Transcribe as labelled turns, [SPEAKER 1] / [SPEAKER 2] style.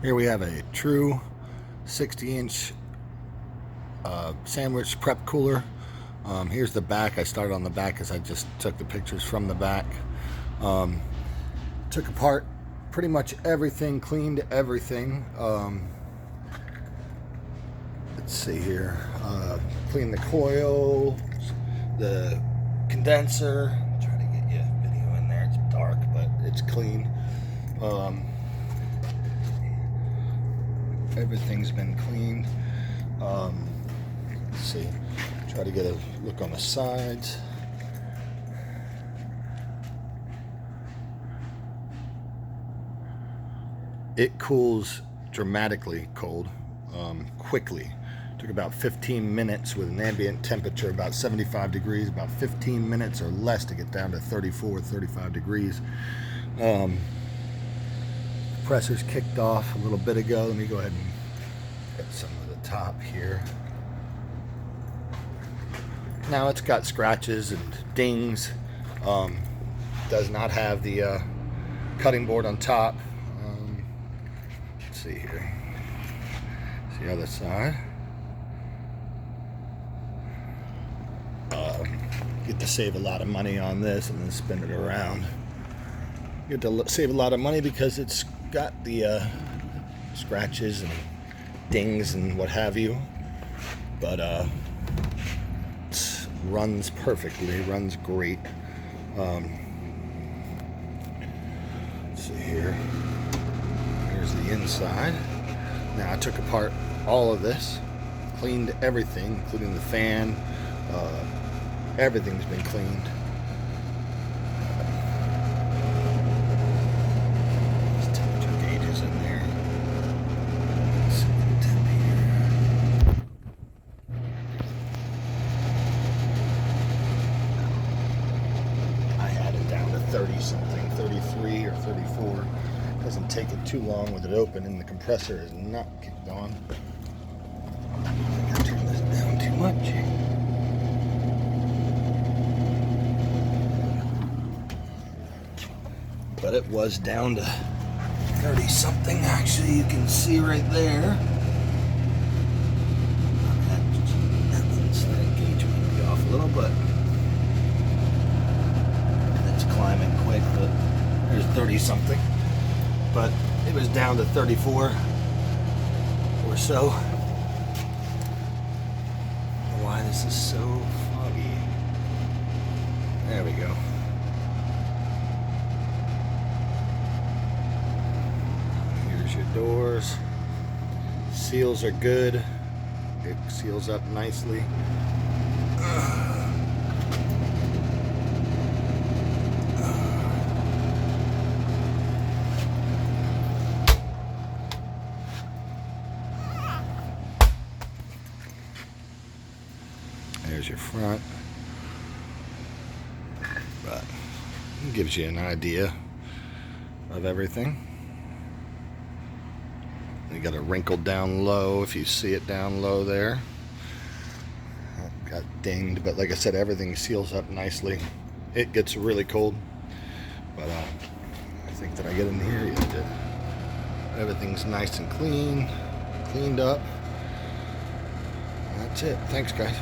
[SPEAKER 1] Here we have a true 60-inch sandwich prep cooler. Here's the back. I started on the back because I just took the pictures from the back. Took apart pretty much everything, cleaned everything. Let's see here. Cleaned the coil, the condenser. Try to get you a video in there. It's dark, but it's clean. Everything's been cleaned. Let's see. Try to get a look on the sides. It cools dramatically cold, quickly. Took about 15 minutes with an ambient temperature about 75 degrees, about 15 minutes or less to get down to 34, 35 degrees. Compressor's kicked off a little bit ago. Let me go ahead and get some of the top here. Now it's got scratches and dings. Does not have the cutting board on top. Let's see here. See the other side. Get to save a lot of money on this and then spin it around. Get to save a lot of money because it's got the scratches and dings and what have you, but it runs perfectly, runs great. Let's see here. Here's the inside. Now I took apart all of this, cleaned everything, including the fan. Everything's been cleaned. There's temperature gauges in there. Let's see the temp here. I had it down to 30 something, 33 or 34. Doesn't take it too long with it open, and the compressor is not kicked on. I think I turned this down too much. But it was down to 30 something. Actually, you can see right there. That gauge might be off a little, but it's climbing quick. But there's 30 something. But it was down to 34 or so. I don't know why this is so foggy. There we go. Here's your doors. Seals are good. It seals up nicely. There's your front, but it gives you an idea of everything. You got it wrinkled down low, if you see it down low there. Got dinged, but like I said, everything seals up nicely. It gets really cold, but I think that I get in here, everything's nice and cleaned up. That's it. Thanks, guys.